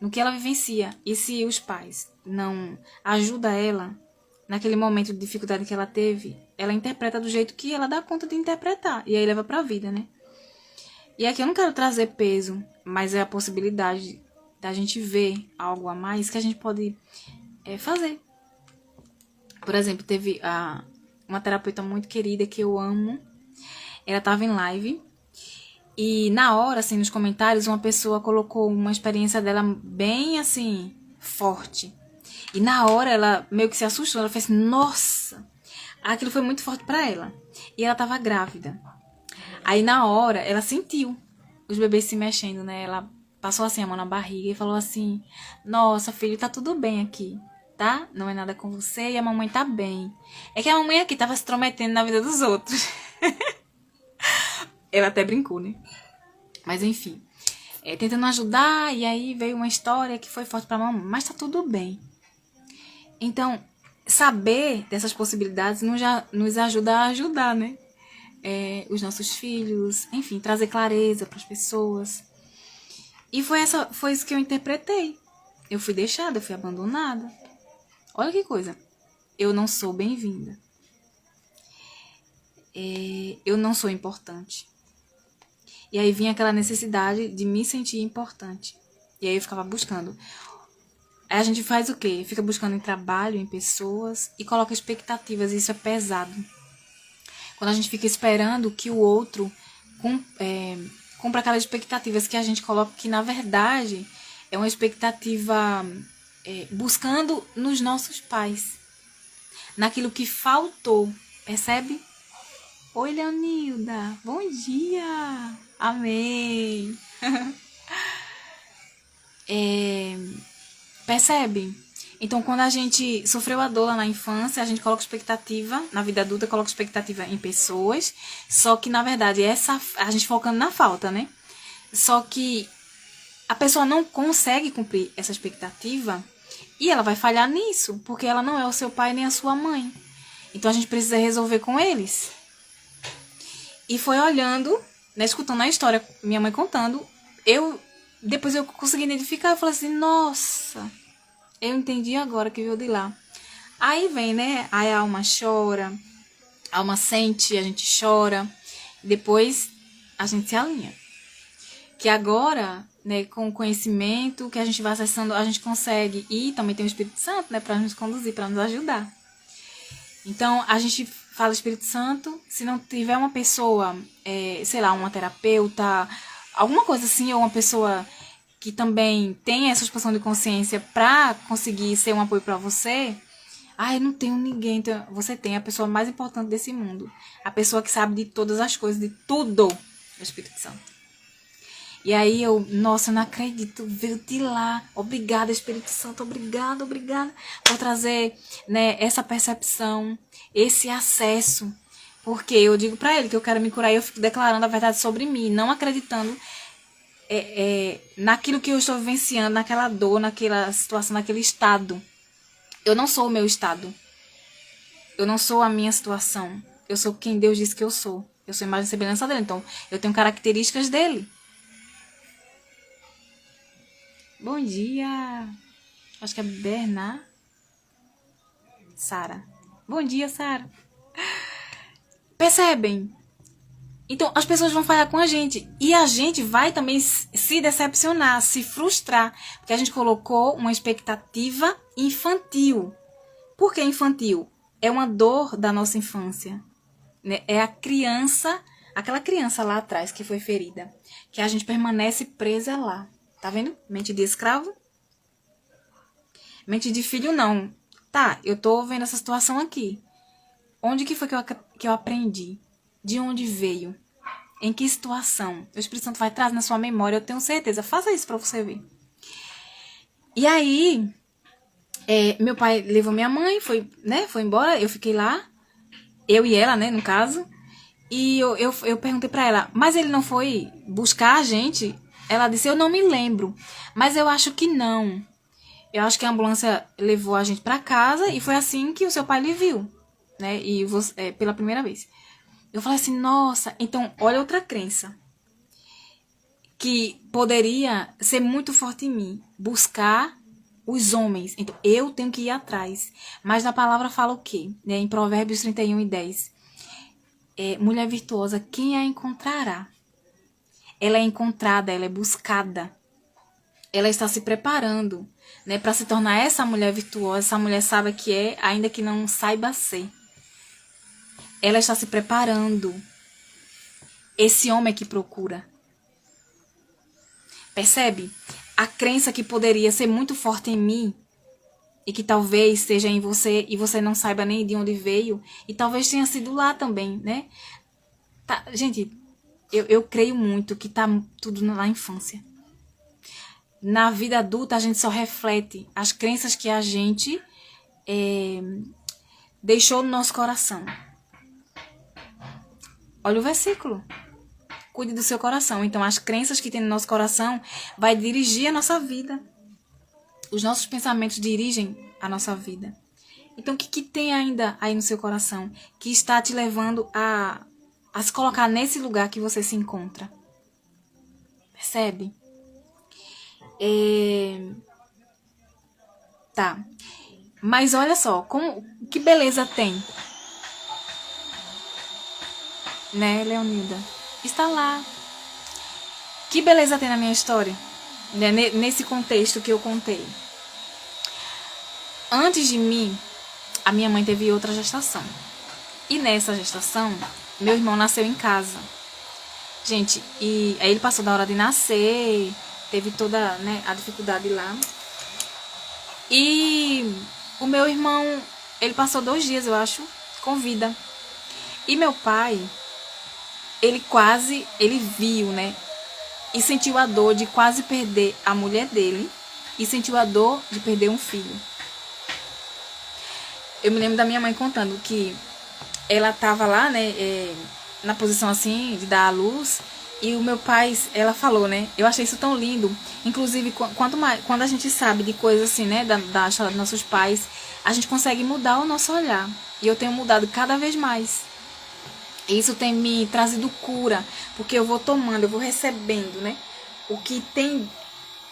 no que ela vivencia. E se os pais não ajudam ela naquele momento de dificuldade que ela teve, ela interpreta do jeito que ela dá conta de interpretar. E aí leva pra vida, né? E aqui eu não quero trazer peso, mas é a possibilidade da gente ver algo a mais que a gente pode fazer. Por exemplo, teve uma terapeuta muito querida que eu amo. Ela tava em live e na hora, assim, nos comentários, uma pessoa colocou uma experiência dela bem, assim, forte. E na hora ela meio que se assustou, ela fez assim, nossa! Aquilo foi muito forte pra ela. E ela tava grávida. Aí na hora ela sentiu os bebês se mexendo, né? Ela passou assim a mão na barriga e falou assim, nossa, filho, tá tudo bem aqui, tá? Não é nada com você e a mamãe tá bem. É que a mamãe aqui tava se intrometendo na vida dos outros. Ela até brincou, né? Mas enfim, tentando ajudar, e aí veio uma história que foi forte pra mamãe, mas tá tudo bem. Então, saber dessas possibilidades nos ajuda a ajudar, né? Os nossos filhos, enfim, trazer clareza para as pessoas. E foi isso que eu interpretei. Eu fui deixada, eu fui abandonada. Olha que coisa. Eu não sou bem-vinda. Eu não sou importante. E aí vinha aquela necessidade de me sentir importante. E aí eu ficava buscando. Aí a gente faz o quê? Fica buscando em trabalho, em pessoas e coloca expectativas. E isso é pesado. Quando a gente fica esperando que o outro cumpra aquelas expectativas que a gente coloca, que na verdade é uma expectativa buscando nos nossos pais. Naquilo que faltou. Percebe? Oi, Leonilda. Bom dia. Amém. Percebe? Então, quando a gente sofreu a dor lá na infância, a gente coloca expectativa, na vida adulta coloca expectativa em pessoas, só que, na verdade, a gente focando na falta, né? Só que a pessoa não consegue cumprir essa expectativa e ela vai falhar nisso, porque ela não é o seu pai nem a sua mãe. Então, a gente precisa resolver com eles. E foi olhando, né, escutando a história, minha mãe contando, depois eu consegui identificar, eu falei assim, nossa, eu entendi agora que veio de lá. Aí vem, né, aí a alma chora, a alma sente, a gente chora, depois a gente se alinha. Que agora, né, com o conhecimento que a gente vai acessando, a gente consegue, e também tem o Espírito Santo, né, para nos conduzir, para nos ajudar. Então, a gente fala Espírito Santo, se não tiver uma pessoa, sei lá, uma terapeuta, alguma coisa assim, ou uma pessoa que também tem essa expansão de consciência para conseguir ser um apoio para você, eu não tenho ninguém, então você tem a pessoa mais importante desse mundo, a pessoa que sabe de todas as coisas, de tudo, o Espírito Santo. E aí eu não acredito, veio de lá. Obrigada, Espírito Santo, obrigada por trazer, né, essa percepção, esse acesso. Porque eu digo pra ele que eu quero me curar e eu fico declarando a verdade sobre mim, não acreditando naquilo que eu estou vivenciando, naquela dor, naquela situação, naquele estado. Eu não sou o meu estado. Eu não sou a minha situação. Eu sou quem Deus diz que eu sou. Eu sou a imagem e semelhança dele. Então, eu tenho características dele. Bom dia. Acho que é Bernard. Sara. Bom dia, Sara. Percebem? Então, as pessoas vão falhar com a gente. E a gente vai também se decepcionar, se frustrar. Porque a gente colocou uma expectativa infantil. Por que infantil? É uma dor da nossa infância. Né? É a criança, aquela criança lá atrás que foi ferida. Que a gente permanece presa lá. Tá vendo? Mente de escravo. Mente de filho, não. Tá, eu tô vendo essa situação aqui. Onde que foi que eu aprendi? De onde veio? Em que situação? O Espírito Santo vai trazer na sua memória, eu tenho certeza. Faça isso pra você ver. E aí, meu pai levou minha mãe, foi embora, eu fiquei lá. Eu e ela, né, no caso. E eu perguntei pra ela, mas ele não foi buscar a gente? Ela disse, eu não me lembro. Mas eu acho que não. Eu acho que a ambulância levou a gente pra casa e foi assim que o seu pai lhe viu, né? E você, pela primeira vez. Eu falei assim, nossa, então olha outra crença. Que poderia ser muito forte em mim. Buscar os homens. Então eu tenho que ir atrás. Mas na palavra fala o quê? Né? Em Provérbios 31:10. Mulher virtuosa, quem a encontrará? Ela é encontrada, ela é buscada. Ela está se preparando, né, para se tornar essa mulher virtuosa, essa mulher sábia que é, ainda que não saiba ser. Ela está se preparando. Esse homem que procura. Percebe? A crença que poderia ser muito forte em mim e que talvez seja em você e você não saiba nem de onde veio e talvez tenha sido lá também, né? Tá, gente, eu creio muito que tá tudo na infância. Na vida adulta, a gente só reflete as crenças que a gente deixou no nosso coração. Olha o versículo. Cuide do seu coração. Então, as crenças que tem no nosso coração vai dirigir a nossa vida. Os nossos pensamentos dirigem a nossa vida. Então, o que tem ainda aí no seu coração que está te levando a se colocar nesse lugar que você se encontra? Percebe? Tá. Mas olha só, que beleza tem. Né, Leonilda? Está lá. Que beleza tem na minha história. Né? Nesse contexto que eu contei. Antes de mim, a minha mãe teve outra gestação. E nessa gestação, meu irmão nasceu em casa. Gente, e aí ele passou da hora de nascer, teve toda, né, a dificuldade lá. E o meu irmão, ele passou 2 dias, eu acho, com vida. E meu pai, ele viu, né, e sentiu a dor de quase perder a mulher dele e sentiu a dor de perder um filho. Eu me lembro da minha mãe contando que ela tava lá, né, na posição assim, de dar à luz, e o meu pai, ela falou, né, eu achei isso tão lindo, inclusive, quando a gente sabe de coisas assim, né, da história dos nossos pais, a gente consegue mudar o nosso olhar, e eu tenho mudado cada vez mais. E isso tem me trazido cura, porque eu vou tomando, eu vou recebendo, né, o que tem.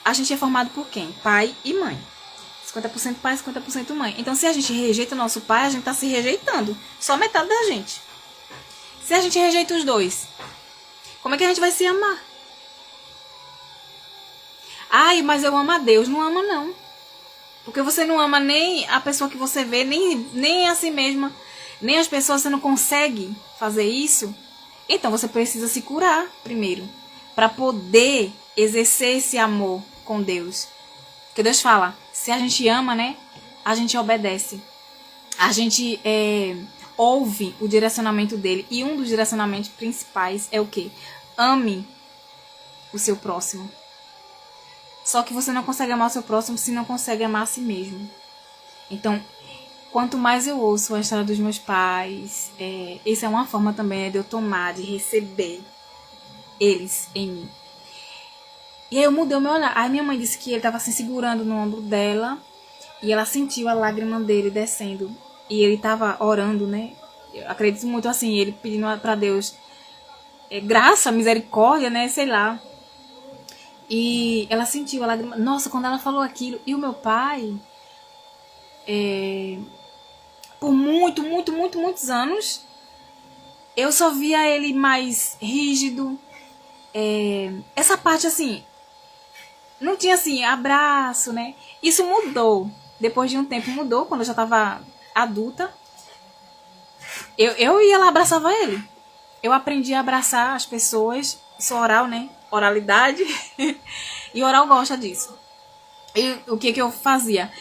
A gente é formado por quem? Pai e mãe. 50% pai, 50% mãe. Então, se a gente rejeita o nosso pai, a gente tá se rejeitando. Só metade da gente. Se a gente rejeita os dois, como é que a gente vai se amar? Ai, mas eu amo a Deus. Não ama, não. Porque você não ama nem a pessoa que você vê, nem a si mesma, nem as pessoas. Você não consegue fazer isso. Então, você precisa se curar primeiro, para poder exercer esse amor com Deus. Porque Deus fala, se a gente ama, né, a gente obedece. A gente ouve o direcionamento dele. E um dos direcionamentos principais é o quê? Ame o seu próximo. Só que você não consegue amar o seu próximo se não consegue amar a si mesmo. Então, quanto mais eu ouço a história dos meus pais, essa é uma forma também de eu tomar, de receber eles em mim. E aí eu mudei o meu olhar. Aí minha mãe disse que ele tava assim segurando no ombro dela e ela sentiu a lágrima dele descendo. E ele tava orando, né? Eu acredito muito assim, ele pedindo pra Deus graça, misericórdia, né? Sei lá. E ela sentiu a lágrima. Nossa, quando ela falou aquilo. E o meu pai, por muitos anos, eu só via ele mais rígido. Essa parte assim, não tinha assim, abraço, né? Isso mudou. Depois de um tempo mudou, quando eu já tava adulta. Eu ia lá, abraçava ele. Eu aprendi a abraçar as pessoas. Sou oral, né? Oralidade. E oral gosta disso. E o que eu fazia?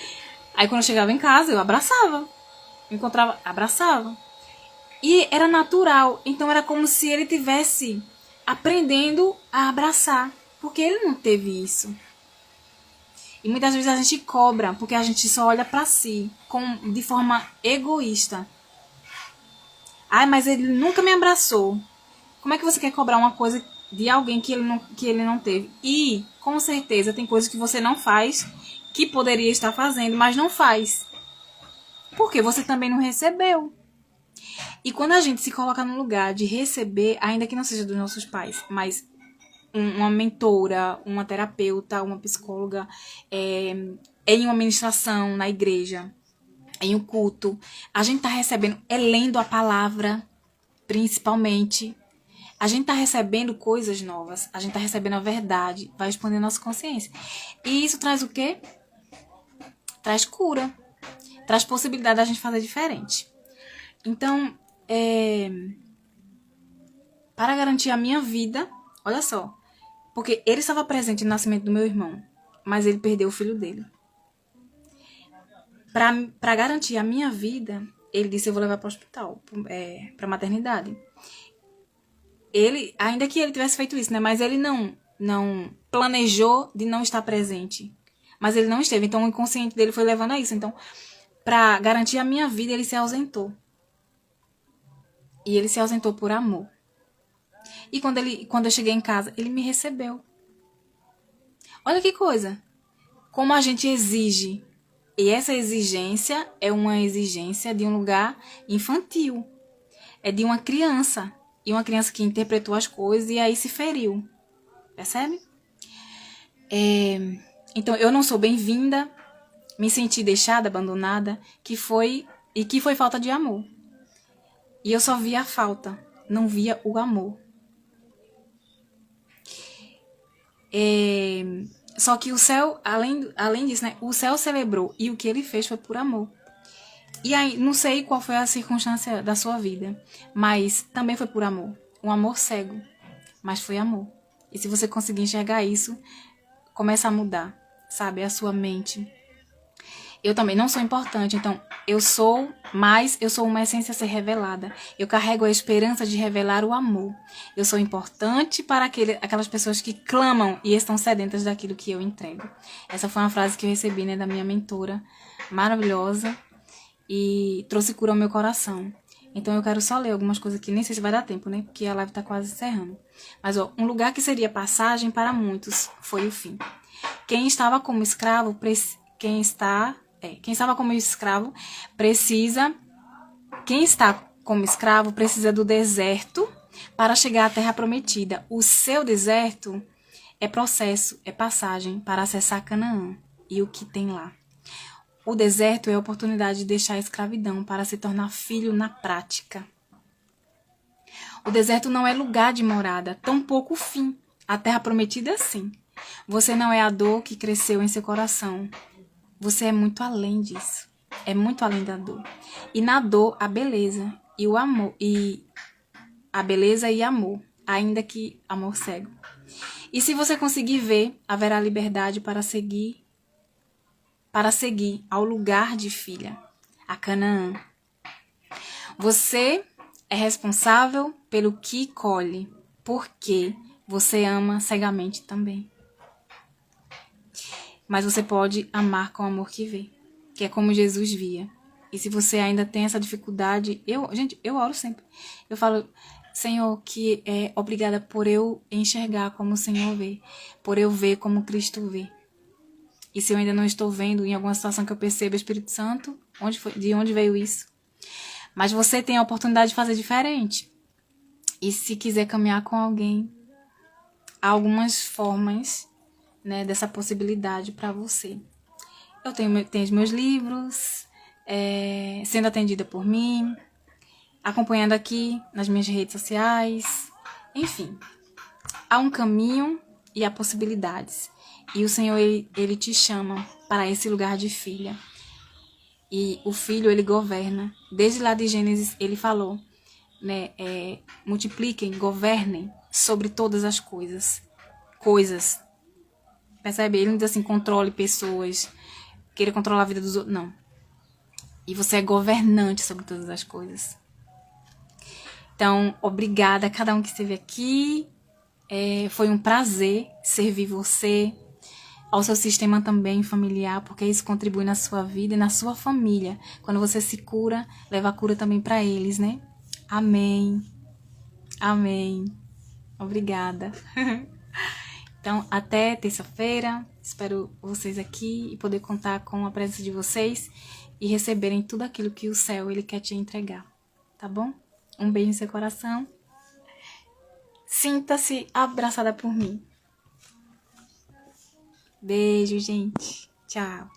Aí quando eu chegava em casa, eu abraçava. Encontrava, abraçava. E era natural. Então era como se ele tivesse aprendendo a abraçar. Porque ele não teve isso. E muitas vezes a gente cobra, porque a gente só olha pra si, de forma egoísta. Ai, mas ele nunca me abraçou. Como é que você quer cobrar uma coisa de alguém que ele não teve? E, com certeza, tem coisas que você não faz, que poderia estar fazendo, mas não faz. Porque você também não recebeu. E quando a gente se coloca no lugar de receber, ainda que não seja dos nossos pais, mas uma mentora, uma terapeuta, uma psicóloga, em uma ministração na igreja, em um culto, a gente tá recebendo, lendo a palavra, principalmente. A gente tá recebendo coisas novas, a gente tá recebendo a verdade, vai expandir nossa consciência. E isso traz o quê? Traz cura, traz possibilidade da gente fazer diferente. Então, para garantir a minha vida, olha só, porque ele estava presente no nascimento do meu irmão, mas ele perdeu o filho dele. Para garantir a minha vida, ele disse: eu vou levar para o hospital, para maternidade. Ele, ainda que ele tivesse feito isso, né? Mas ele não planejou de não estar presente. Mas ele não esteve, então o inconsciente dele foi levando a isso. Então, para garantir a minha vida, ele se ausentou. E ele se ausentou por amor. E quando eu cheguei em casa, ele me recebeu. Olha que coisa. Como a gente exige. E essa exigência é uma exigência de um lugar infantil. É de uma criança. E uma criança que interpretou as coisas e aí se feriu. Percebe? Então, eu não sou bem-vinda. Me senti deixada, abandonada. Que foi falta de amor. E eu só via a falta. Não via o amor. Só que o céu, além disso, né? O céu celebrou. E o que ele fez foi por amor. E aí, não sei qual foi a circunstância da sua vida, mas também foi por amor. Um amor cego, mas foi amor. E se você conseguir enxergar isso, começa a mudar, sabe? A sua mente. Eu também não sou importante, então eu sou uma essência a ser revelada. Eu carrego a esperança de revelar o amor. Eu sou importante para aquelas pessoas que clamam e estão sedentas daquilo que eu entrego. Essa foi uma frase que eu recebi, né, da minha mentora, maravilhosa. E trouxe cura ao meu coração. Então eu quero só ler algumas coisas aqui. Nem sei se vai dar tempo, né? Porque a live tá quase encerrando. Mas, ó, um lugar que seria passagem para muitos foi o fim. Quem estava como escravo precisa... Quem está como escravo precisa do deserto para chegar à terra prometida. O seu deserto é processo, é passagem para acessar Canaã e o que tem lá. O deserto é a oportunidade de deixar a escravidão para se tornar filho na prática. O deserto não é lugar de morada, tampouco o fim. A terra prometida, sim. Você não é a dor que cresceu em seu coração. Você é muito além disso. É muito além da dor. E na dor, a beleza e o amor. E a beleza e amor, ainda que amor cego. E se você conseguir ver, haverá liberdade para seguir ao lugar de filha, a Canaã. Você é responsável pelo que colhe, porque você ama cegamente também. Mas você pode amar com o amor que vê, que é como Jesus via. E se você ainda tem essa dificuldade, eu oro sempre. Eu falo, Senhor, que obrigada por eu enxergar como o Senhor vê, por eu ver como Cristo vê. E se eu ainda não estou vendo em alguma situação que eu perceba, Espírito Santo, de onde veio isso? Mas você tem a oportunidade de fazer diferente. E se quiser caminhar com alguém, há algumas formas, né, dessa possibilidade para você. Eu tenho os meus livros, sendo atendida por mim, acompanhando aqui nas minhas redes sociais. Enfim, há um caminho e há possibilidades. E o Senhor, ele te chama para esse lugar de filha. E o filho, ele governa. Desde lá de Gênesis, ele falou, né, multipliquem, governem sobre todas as coisas. Percebe? Ele não diz assim, controle pessoas, queira controlar a vida dos outros. Não. E você é governante sobre todas as coisas. Então, obrigada a cada um que esteve aqui. Foi um prazer servir você, ao seu sistema também familiar, porque isso contribui na sua vida e na sua família. Quando você se cura, leva a cura também para eles, né? Amém. Amém. Obrigada. Então, até terça-feira. Espero vocês aqui e poder contar com a presença de vocês e receberem tudo aquilo que o céu ele quer te entregar. Tá bom? Um beijo no seu coração. Sinta-se abraçada por mim. Beijo, gente. Tchau.